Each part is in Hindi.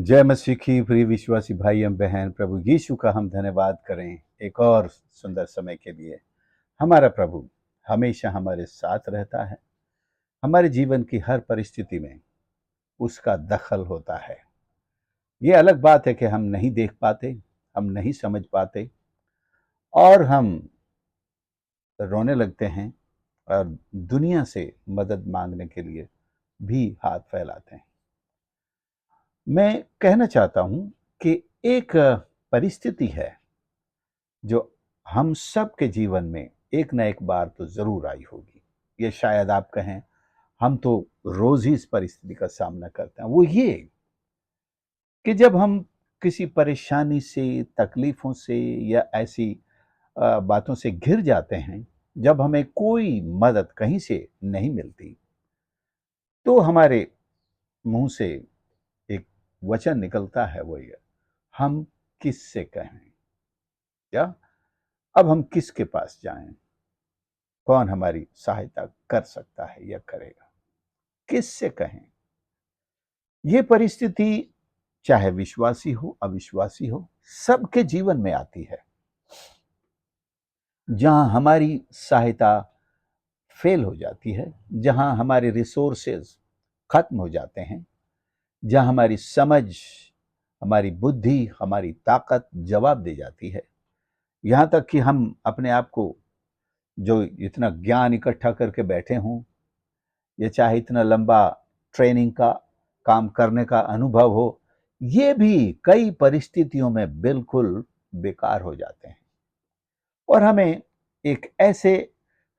जय मसीह की प्रिय विश्वासी भाई एवं बहन, प्रभु यीशु का हम धन्यवाद करें एक और सुंदर समय के लिए। हमारा प्रभु हमेशा हमारे साथ रहता है। हमारे जीवन की हर परिस्थिति में उसका दखल होता है। ये अलग बात है कि हम नहीं देख पाते, हम नहीं समझ पाते और हम रोने लगते हैं और दुनिया से मदद मांगने के लिए भी हाथ फैलाते हैं। मैं कहना चाहता हूं कि एक परिस्थिति है जो हम सब के जीवन में एक ना एक बार तो जरूर आई होगी। ये शायद आप कहें हम तो रोज ही इस परिस्थिति का सामना करते हैं। वो ये कि जब हम किसी परेशानी से, तकलीफों से या ऐसी बातों से घिर जाते हैं, जब हमें कोई मदद कहीं से नहीं मिलती, तो हमारे मुंह से एक वचन निकलता है, वो ये, हम किससे कहें, या अब हम किसके पास जाएं, कौन हमारी सहायता कर सकता है या करेगा, किससे कहें। ये परिस्थिति चाहे विश्वासी हो अविश्वासी हो, सबके जीवन में आती है, जहां हमारी सहायता फेल हो जाती है, जहां हमारे रिसोर्सेज खत्म हो जाते हैं, जहां हमारी समझ, हमारी बुद्धि, हमारी ताकत जवाब दे जाती है। यहां तक कि हम अपने आप को, जो इतना ज्ञान इकट्ठा करके बैठे हों, ये चाहे इतना लंबा ट्रेनिंग का काम करने का अनुभव हो, ये भी कई परिस्थितियों में बिल्कुल बेकार हो जाते हैं और हमें एक ऐसे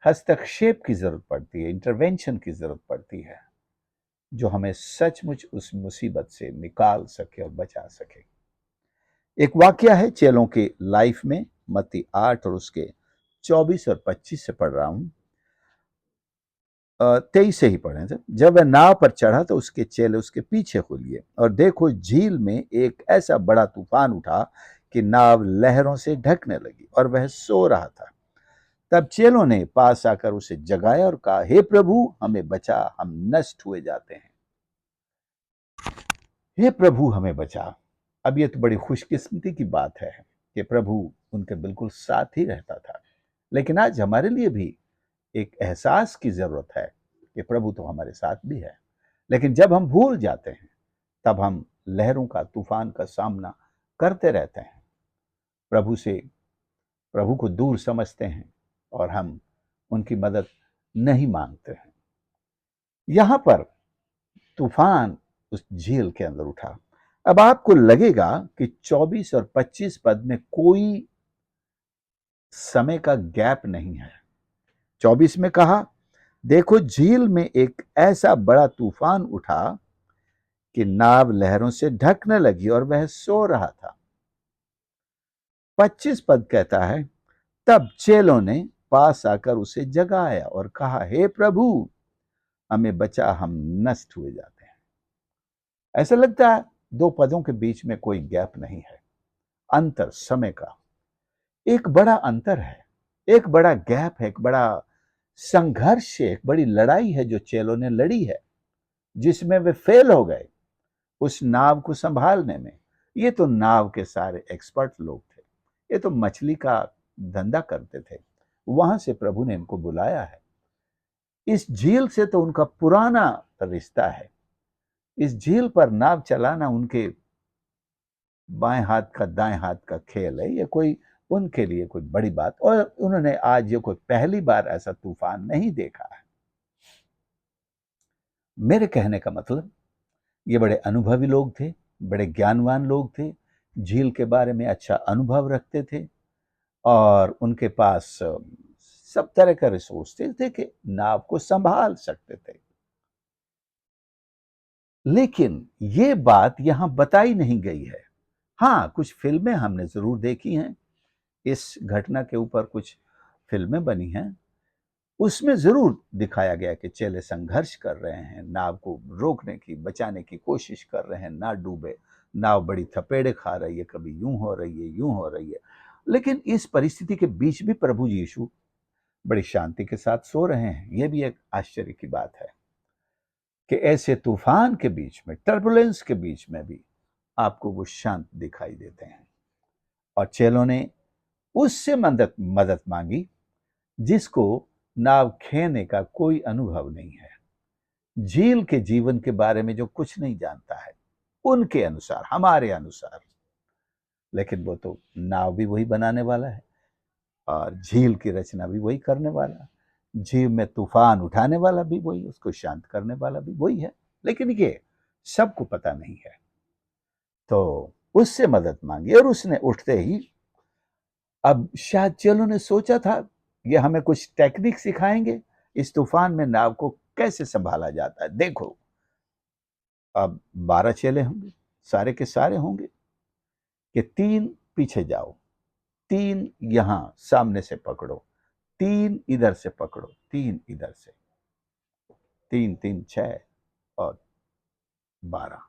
हस्तक्षेप की जरूरत पड़ती है, इंटरवेंशन की जरूरत पड़ती है, जो हमें सचमुच उस मुसीबत से निकाल सके और बचा सके। एक वाकया है चेलों के लाइफ में, मत्ती 8 और उसके 24 और 25 से पढ़ रहा हूं। 23 से ही पढ़े थे। जब वह नाव पर चढ़ा तो उसके चेले उसके पीछे हो लिए, और देखो झील में एक ऐसा बड़ा तूफान उठा कि नाव लहरों से ढकने लगी और वह सो रहा था। तब चेलों ने पास आकर उसे जगाया और कहा, हे प्रभु हमें बचा, हम नष्ट हुए जाते हैं। हे प्रभु हमें बचा। अब ये तो बड़ी खुशकिस्मती की बात है कि प्रभु उनके बिल्कुल साथ ही रहता था। लेकिन आज हमारे लिए भी एक एहसास की जरूरत है कि प्रभु तो हमारे साथ भी है। लेकिन जब हम भूल जाते हैं, तब हम लहरों का, तूफान का सामना करते रहते हैं, प्रभु को दूर समझते हैं और हम उनकी मदद नहीं मांगते हैं। यहां पर तूफान उस झील के अंदर उठा। अब आपको लगेगा कि 24 और 25 पद में कोई समय का गैप नहीं है। 24 में कहा, देखो झील में एक ऐसा बड़ा तूफान उठा कि नाव लहरों से ढकने लगी और वह सो रहा था। 25 पद कहता है, तब चेलों ने पास आकर उसे जगाया और कहा, हे प्रभु हमें बचा, हम नष्ट हुए जाते हैं। ऐसा लगता है दो पदों के बीच में कोई गैप नहीं है। अंतर समय का एक बड़ा अंतर है, एक बड़ा गैप है, एक बड़ा संघर्ष है, एक बड़ी लड़ाई है जो चेलों ने लड़ी है, जिसमें वे फेल हो गए उस नाव को संभालने में। ये तो नाव के सारे एक्सपर्ट लोग थे, ये तो मछली का धंधा करते थे। वहां से प्रभु ने इनको बुलाया है। इस झील से तो उनका पुराना रिश्ता है। इस झील पर नाव चलाना उनके बाएं हाथ का दाएं हाथ का खेल है। ये कोई उनके लिए कोई बड़ी बात, और उन्होंने आज ये कोई पहली बार ऐसा तूफान नहीं देखा है। मेरे कहने का मतलब, ये बड़े अनुभवी लोग थे, बड़े ज्ञानवान लोग थे, झील के बारे में अच्छा अनुभव रखते थे और उनके पास सब तरह का रिसोर्स थे कि नाव को संभाल सकते थे। लेकिन ये बात यहां बताई नहीं गई है। हाँ, कुछ फिल्में हमने जरूर देखी हैं, इस घटना के ऊपर कुछ फिल्में बनी हैं। उसमें जरूर दिखाया गया कि चेले संघर्ष कर रहे हैं, नाव को रोकने की, बचाने की कोशिश कर रहे हैं, ना डूबे। नाव बड़ी थपेड़े खा रही है, कभी यूं हो रही है, यूं हो रही है। लेकिन इस परिस्थिति के बीच भी प्रभु यीशु बड़ी शांति के साथ सो रहे हैं। यह भी एक आश्चर्य की बात है कि ऐसे तूफान के बीच में, टर्बुलेंस के बीच में भी आपको वो शांत दिखाई देते हैं। और चेलों ने उससे मदद मदद मांगी जिसको नाव खेने का कोई अनुभव नहीं है, झील के जीवन के बारे में जो कुछ नहीं जानता है उनके अनुसार, हमारे अनुसार। लेकिन वो तो नाव भी वही बनाने वाला है और झील की रचना भी वही करने वाला, झील में तूफान उठाने वाला भी वही, उसको शांत करने वाला भी वही है। लेकिन ये सबको पता नहीं है, तो उससे मदद मांगी और उसने उठते ही, अब शायद चेलों ने सोचा था ये हमें कुछ टेक्निक सिखाएंगे इस तूफान में नाव को कैसे संभाला जाता है। देखो, अब 12 चेले होंगे, सारे के सारे होंगे कि 3 पीछे जाओ, 3 यहां सामने से पकड़ो, 3 इधर से पकड़ो, 3 इधर से, 3 3 6 और 12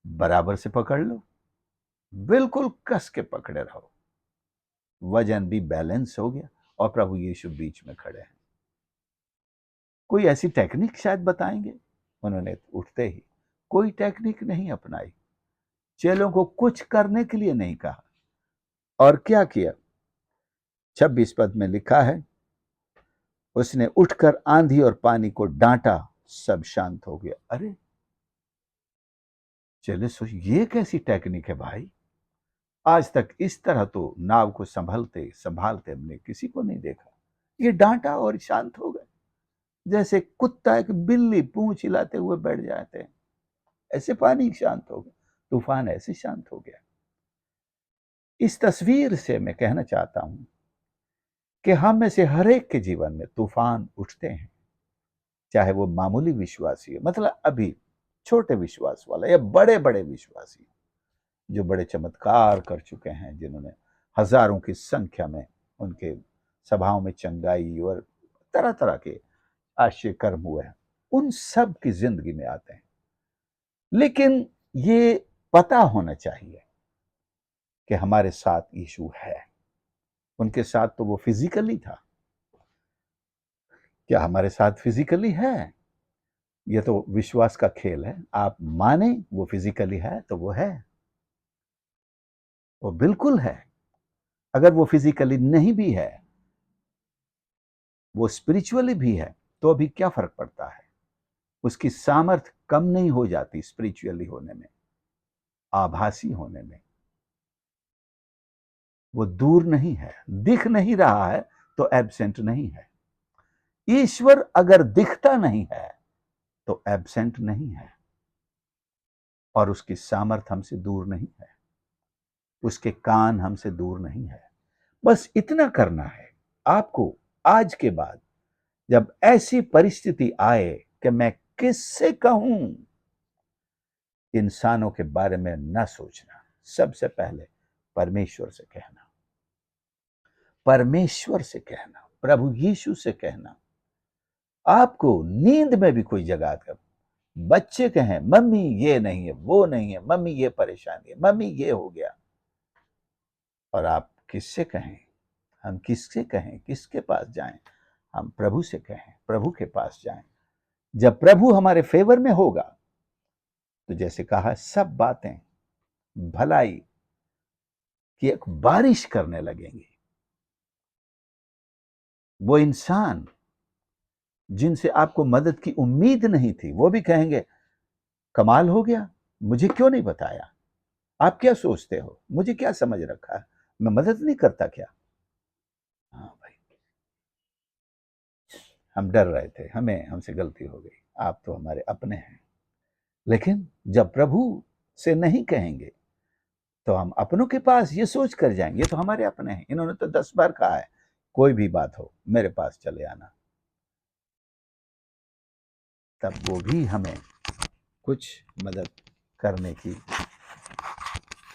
बराबर से पकड़ लो, बिल्कुल कस के पकड़े रहो। वजन भी बैलेंस हो गया और प्रभु यीशु बीच में खड़े हैं। कोई ऐसी टेक्निक शायद बताएंगे। उन्होंने उठते ही कोई टेक्निक नहीं अपनाई, चेलों को कुछ करने के लिए नहीं कहा। और क्या किया? 26 पद में लिखा है, उसने उठकर आंधी और पानी को डांटा, सब शांत हो गया। अरे चले सोच, ये कैसी टेक्निक है भाई? आज तक इस तरह तो नाव को संभालते संभालते हमने किसी को नहीं देखा। ये डांटा और शांत हो गए, जैसे कुत्ता एक बिल्ली पूंछ हिलाते हुए बैठ जाते हैं, ऐसे पानी शांत हो गया, तूफान ऐसे शांत हो गया। इस तस्वीर से मैं कहना चाहता हूं कि हम में से हर एक के जीवन में तूफान उठते हैं, चाहे वो मामूली विश्वासी है, मतलब अभी छोटे विश्वास वाला, या बड़े बड़े विश्वासी जो बड़े चमत्कार कर चुके हैं, जिन्होंने हजारों की संख्या में उनके सभाओं में चंगाई और तरह तरह के आश्चर्य कर्म हुए हैं, उन सब की जिंदगी में आते हैं। लेकिन ये पता होना चाहिए कि हमारे साथ यीशु है। उनके साथ तो वो फिजिकली था, क्या हमारे साथ फिजिकली है? ये तो विश्वास का खेल है। आप माने वो फिजिकली है तो वो है, वो बिल्कुल है। अगर वो फिजिकली नहीं भी है, वो स्पिरिचुअली भी है, तो अभी क्या फर्क पड़ता है? उसकी सामर्थ कम नहीं हो जाती स्पिरिचुअली होने में, आभासी होने में। वो दूर नहीं है, दिख नहीं रहा है तो एब्सेंट नहीं है। ईश्वर अगर दिखता नहीं है तो एब्सेंट नहीं है, और उसकी सामर्थ हमसे दूर नहीं है, उसके कान हमसे दूर नहीं है। बस इतना करना है आपको, आज के बाद जब ऐसी परिस्थिति आए कि मैं किससे कहूं, इंसानों के बारे में न सोचना, सबसे पहले परमेश्वर से कहना, परमेश्वर से कहना, प्रभु यीशु से कहना। आपको नींद में भी कोई जगा कर, बच्चे कहें मम्मी ये नहीं है, वो नहीं है, मम्मी ये परेशानी है, मम्मी ये हो गया, और आप किससे कहें? हम किससे कहें? किसके पास जाएं? हम प्रभु से कहें, प्रभु के पास जाएं। जब प्रभु हमारे फेवर में होगा तो जैसे कहा, सब बातें भलाई की एक बारिश करने लगेंगी। वो इंसान जिनसे आपको मदद की उम्मीद नहीं थी, वो भी कहेंगे कमाल हो गया, मुझे क्यों नहीं बताया? आप क्या सोचते हो, मुझे क्या समझ रखा है, मैं मदद नहीं करता क्या? हाँ भाई, हम डर रहे थे, हमसे गलती हो गई, आप तो हमारे अपने हैं। लेकिन जब प्रभु से नहीं कहेंगे तो हम अपनों के पास ये सोच कर जाएंगे, ये तो हमारे अपने हैं, इन्होंने तो 10 बार कहा है कोई भी बात हो मेरे पास चले आना। तब वो भी हमें कुछ मदद करने की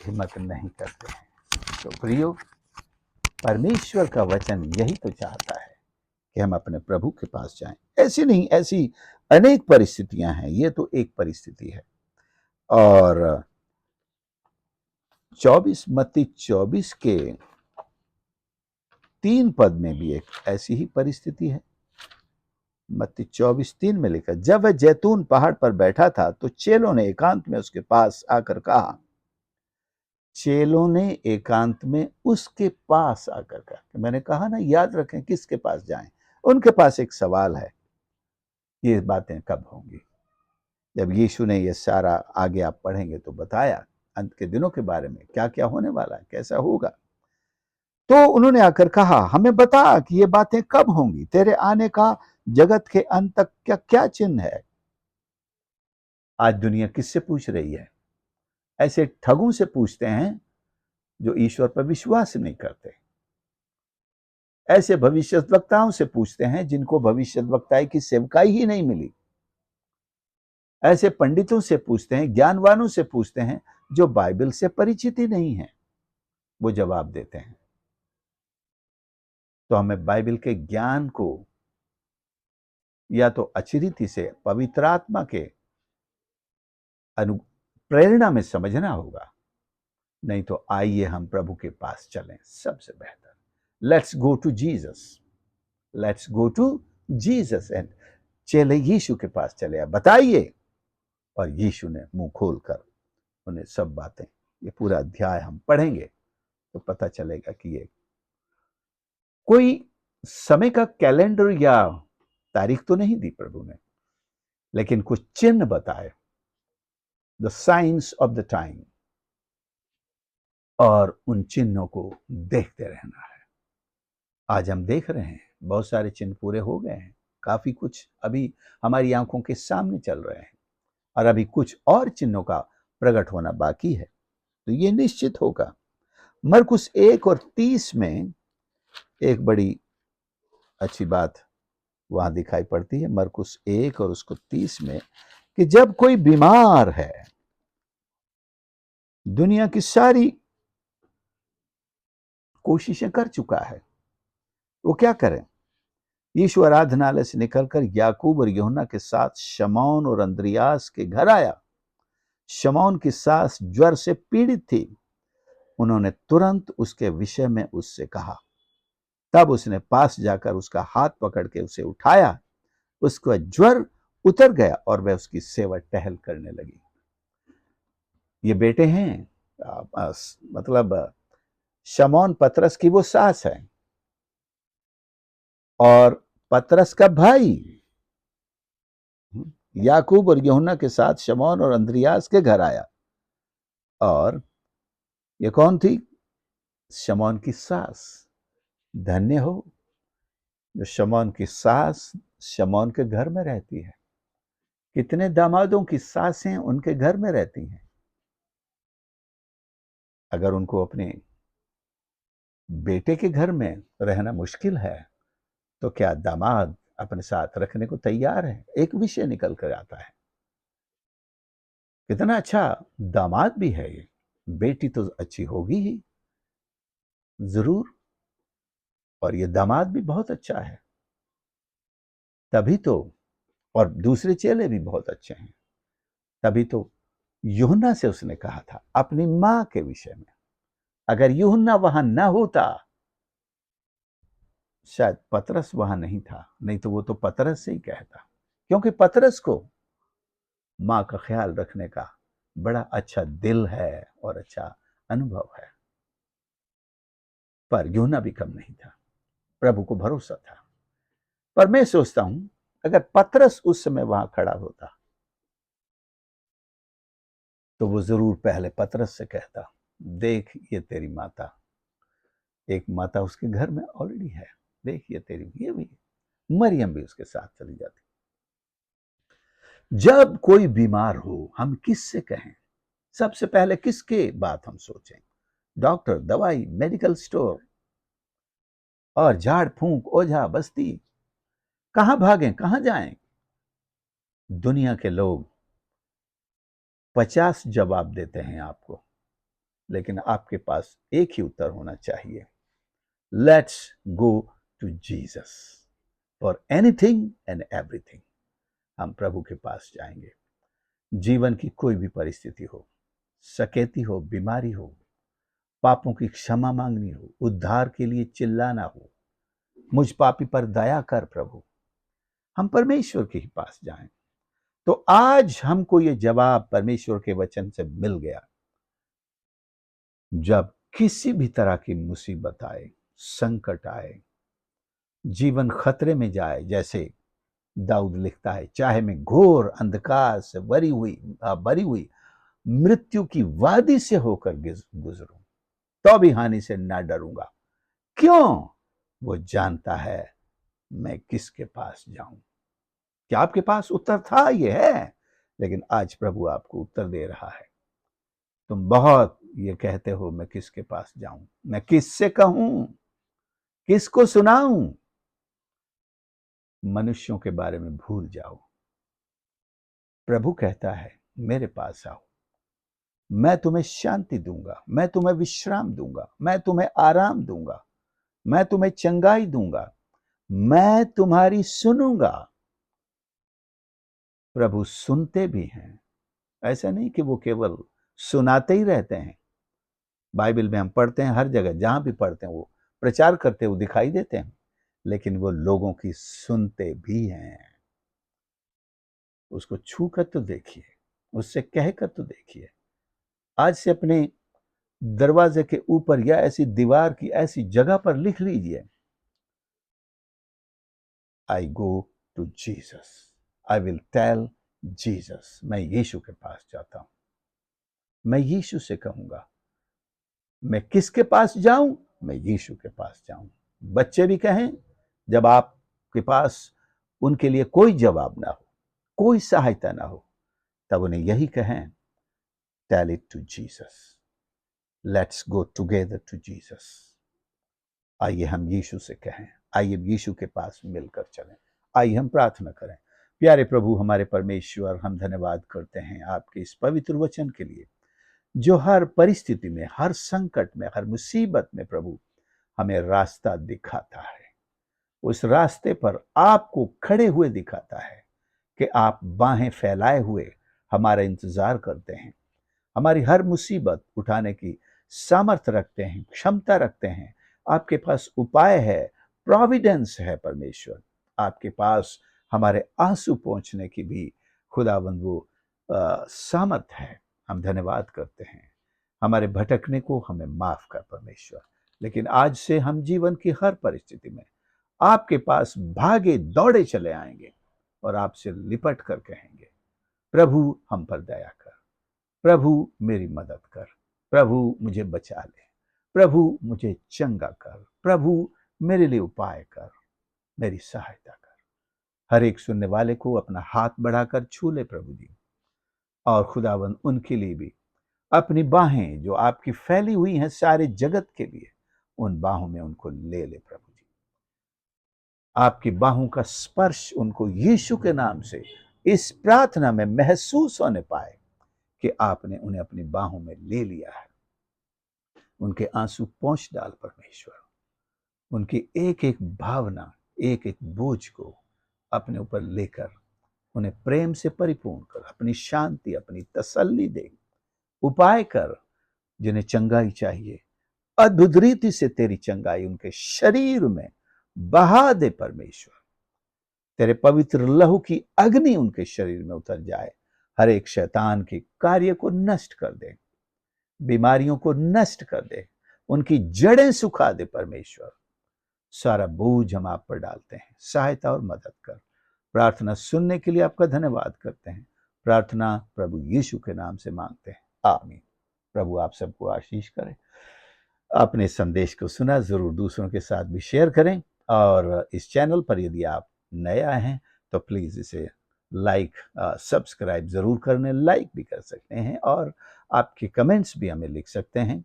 हिम्मत नहीं करते हैं। तो प्रियो, परमेश्वर का वचन यही तो चाहता है कि हम अपने प्रभु के पास जाएं। ऐसी नहीं, ऐसी अनेक परिस्थितियां हैं, ये तो एक परिस्थिति है। और मत्ती 24 के 3 पद में भी एक ऐसी ही परिस्थिति है। मत्ती 24:3 में लिखा, जब वह जैतून पहाड़ पर बैठा था तो चेलों ने एकांत में उसके पास आकर कहा, चेलों ने एकांत में उसके पास आकर कहा, मैंने कहा ना, याद रखें किसके पास जाएं। उनके पास एक सवाल है, ये बातें कब होंगी। जब यीशु ने ये सारा, आगे आप पढ़ेंगे तो बताया अंत के दिनों के बारे में, क्या क्या होने वाला है, कैसा होगा। तो उन्होंने आकर कहा, हमें बता कि ये बातें कब होंगी, तेरे आने का जगत के अंत तक क्या क्या चिन्ह है। आज दुनिया किससे पूछ रही है? ऐसे ठगों से पूछते हैं जो ईश्वर पर विश्वास नहीं करते। ऐसे भविष्यद्वक्ताओं से पूछते हैं जिनको भविष्यद्वक्ताई की सेवकाई ही नहीं मिली। ऐसे पंडितों से पूछते हैं, ज्ञानवानों से पूछते हैं जो बाइबल से परिचित ही नहीं है। वो जवाब देते हैं। तो हमें बाइबल के ज्ञान को या तो अच्छी रीति से पवित्र आत्मा के प्रेरणा में समझना होगा, नहीं तो आइए हम प्रभु के पास चलें, सबसे बेहतर। Let's go to Jesus, let's go to Jesus. And चले यीशु के पास चले, बताइए। और यीशु ने मुंह खोलकर उन्हें सब बातें, ये पूरा अध्याय हम पढ़ेंगे तो पता चलेगा कि ये कोई समय का कैलेंडर या तारीख तो नहीं दी प्रभु ने, लेकिन कुछ चिन्ह बताए, the science of the time. और उन चिन्हों को देखते रहना है। आज हम देख रहे हैं बहुत सारे चिन्ह पूरे हो गए हैं, काफी कुछ अभी हमारी आंखों के सामने चल रहे हैं, और अभी कुछ और चिन्हों का प्रकट होना बाकी है। तो ये निश्चित होगा। मरकुस 1:30 में एक बड़ी अच्छी बात वहां दिखाई पड़ती है, मरकुस 1 और उसको 30 में, कि जब कोई बीमार है, दुनिया की सारी कोशिशें कर चुका है, वो क्या करें। यीशु आराधनालय से निकलकर याकूब और यूहन्ना के साथ शमौन और अंद्रियास के घर आया। शमौन की सास ज्वर से पीड़ित थी। उन्होंने तुरंत उसके विषय में उससे कहा। तब उसने पास जाकर उसका हाथ पकड़ के उसे उठाया। उसका ज्वर उतर गया और वह उसकी सेवा टहल करने लगी। ये बेटे हैं, मतलब शमौन पतरस की वो सास है, और पतरस का भाई याकूब और यूहन्ना के साथ शमौन और अंद्रियास के घर आया। और ये कौन थी? शमौन की सास। धन्य हो जो शमौन की सास शमौन के घर में रहती है। कितने दामादों की सासें उनके घर में रहती हैं। अगर उनको अपने बेटे के घर में रहना मुश्किल है, तो क्या दामाद अपने साथ रखने को तैयार है? एक विषय निकल कर आता है। कितना अच्छा दामाद भी है ये। बेटी तो अच्छी होगी ही जरूर, और ये दामाद भी बहुत अच्छा है। तभी तो, और दूसरे चेले भी बहुत अच्छे हैं। तभी तो यूहन्ना से उसने कहा था अपनी मां के विषय में। अगर यूहन्ना वहां न होता, शायद पतरस वहां नहीं था, नहीं तो वो तो पतरस से ही कहता, क्योंकि पतरस को मां का ख्याल रखने का बड़ा अच्छा दिल है और अच्छा अनुभव है। पर यूहन्ना भी कम नहीं था, प्रभु को भरोसा था। पर मैं सोचता हूं, अगर पतरस उस समय वहां खड़ा होता तो वो जरूर पहले पतरस से कहता, देख ये तेरी माता। एक माता उसके घर में ऑलरेडी है, देख ये तेरी, ये भी मरियम भी उसके साथ चली जाती। जब कोई बीमार हो, हम किससे कहें? सबसे पहले किसके बात हम सोचें? डॉक्टर, दवाई, मेडिकल स्टोर और झाड़ फूंक, ओझा, बस्ती, कहां भागें, कहां जाएं? दुनिया के लोग 50 जवाब देते हैं आपको, लेकिन आपके पास एक ही उत्तर होना चाहिए। Let's go to Jesus for anything and everything. हम प्रभु के पास जाएंगे। जीवन की कोई भी परिस्थिति हो, सकेती हो, बीमारी हो, पापों की क्षमा मांगनी हो, उद्धार के लिए चिल्लाना हो, मुझ पापी पर दया कर प्रभु, हम परमेश्वर के ही पास जाएं। तो आज हमको ये जवाब परमेश्वर के वचन से मिल गया। जब किसी भी तरह की मुसीबत आए, संकट आए, जीवन खतरे में जाए, जैसे दाऊद लिखता है, चाहे मैं घोर अंधकार से भरी हुई मृत्यु की वादी से होकर गुजरूं, तो भी हानि से ना डरूंगा। क्यों? वो जानता है मैं किसके पास जाऊं। क्या आपके पास उत्तर था? ये है। लेकिन आज प्रभु आपको उत्तर दे रहा है। तुम बहुत ये कहते हो, मैं किसके पास जाऊं, मैं किससे कहूं, किसको सुनाऊं। मनुष्यों के बारे में भूल जाओ। प्रभु कहता है, मेरे पास आओ, मैं तुम्हें शांति दूंगा, मैं तुम्हें विश्राम दूंगा, मैं तुम्हें आराम दूंगा, मैं तुम्हें चंगाई दूंगा, मैं तुम्हारी सुनूंगा। प्रभु सुनते भी हैं। ऐसा नहीं कि वो केवल सुनाते ही रहते हैं। बाइबल में हम पढ़ते हैं, हर जगह जहां भी पढ़ते हैं वो प्रचार करते हुए दिखाई देते हैं, लेकिन वो लोगों की सुनते भी हैं। उसको छू कर तो देखिए, उससे कह कर तो देखिए। आज से अपने दरवाजे के ऊपर या ऐसी दीवार की ऐसी जगह पर लिख लीजिए, I go to Jesus, I will tell Jesus. मैं यीशु के पास जाता हूं, मैं यीशु से कहूंगा। मैं किसके पास जाऊं? मैं यीशु के पास जाऊं। बच्चे भी कहें, जब आपके पास उनके लिए कोई जवाब ना हो, कोई सहायता ना हो, तब उन्हें यही कहें, tell it to Jesus, let's go together to Jesus. आइए हम यीशु से कहें, आइए यीशु के पास मिलकर चलें। आइए हम प्रार्थना करें। प्यारे प्रभु हमारे परमेश्वर, हम धन्यवाद करते हैं आपके इस पवित्र वचन के लिए, जो हर परिस्थिति में, हर संकट में, हर मुसीबत में प्रभु हमें रास्ता दिखाता है। उस रास्ते पर आपको खड़े हुए दिखाता है कि आप बाहें फैलाए हुए हमारा इंतजार करते हैं। हमारी हर मुसीबत उठाने की सामर्थ्य रखते हैं, क्षमता रखते हैं। आपके पास उपाय है, प्रोविडेंस है परमेश्वर। आपके पास हमारे आंसू पहुंचने की भी खुदावंद वो सामर्थ है। हम धन्यवाद करते हैं। हमारे भटकने को हमें माफ कर परमेश्वर। लेकिन आज से हम जीवन की हर परिस्थिति में आपके पास भागे दौड़े चले आएंगे और आपसे लिपट कर कहेंगे, प्रभु हम पर दया कर, प्रभु मेरी मदद कर, प्रभु मुझे बचा ले, प्रभु मुझे चंगा कर, प्रभु मेरे लिए उपाय कर, मेरी सहायता कर। हर एक सुनने वाले को अपना हाथ बढ़ाकर छू ले प्रभु जी। और खुदावंद उनके लिए भी अपनी बाहें जो आपकी फैली हुई हैं सारे जगत के लिए, उन बाहों में उनको ले ले प्रभु जी। आपकी बाहों का स्पर्श उनको यीशु के नाम से इस प्रार्थना में महसूस होने पाए कि आपने उन्हें अपनी बाहों में ले लिया है। उनके आंसू पोंछ डाल परमेश्वर। उनकी एक एक भावना, एक एक बोझ को अपने ऊपर लेकर उन्हें प्रेम से परिपूर्ण कर, अपनी शांति, अपनी तसल्ली दे, उपाय कर। जिन्हें चंगाई चाहिए, अद्भुत रीति से तेरी चंगाई उनके शरीर में बहा दे परमेश्वर। तेरे पवित्र लहू की अग्नि उनके शरीर में उतर जाए, हर एक शैतान के कार्य को नष्ट कर दे, बीमारियों को नष्ट कर दे, उनकी जड़ें सुखा दे परमेश्वर। सारा बोझ हम आप पर डालते हैं, सहायता और मदद कर। प्रार्थना सुनने के लिए आपका धन्यवाद करते हैं। प्रार्थना प्रभु यीशु के नाम से मांगते हैं, आमीन। प्रभु आप सबको आशीष करें। अपने संदेश को सुना, जरूर दूसरों के साथ भी शेयर करें। और इस चैनल पर यदि आप नए आए हैं तो प्लीज इसे लाइक, सब्सक्राइब जरूर करने, लाइक भी कर सकते हैं और आपके कमेंट्स भी हमें लिख सकते हैं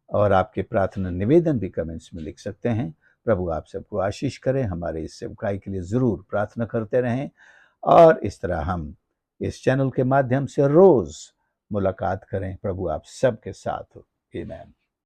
और आपके प्रार्थना निवेदन भी कमेंट्स में लिख सकते हैं। प्रभु आप सबको आशीष करें। हमारे इस सेवकाई के लिए जरूर प्रार्थना करते रहें और इस तरह हम इस चैनल के माध्यम से रोज मुलाकात करें। प्रभु आप सबके साथ हो। आमीन।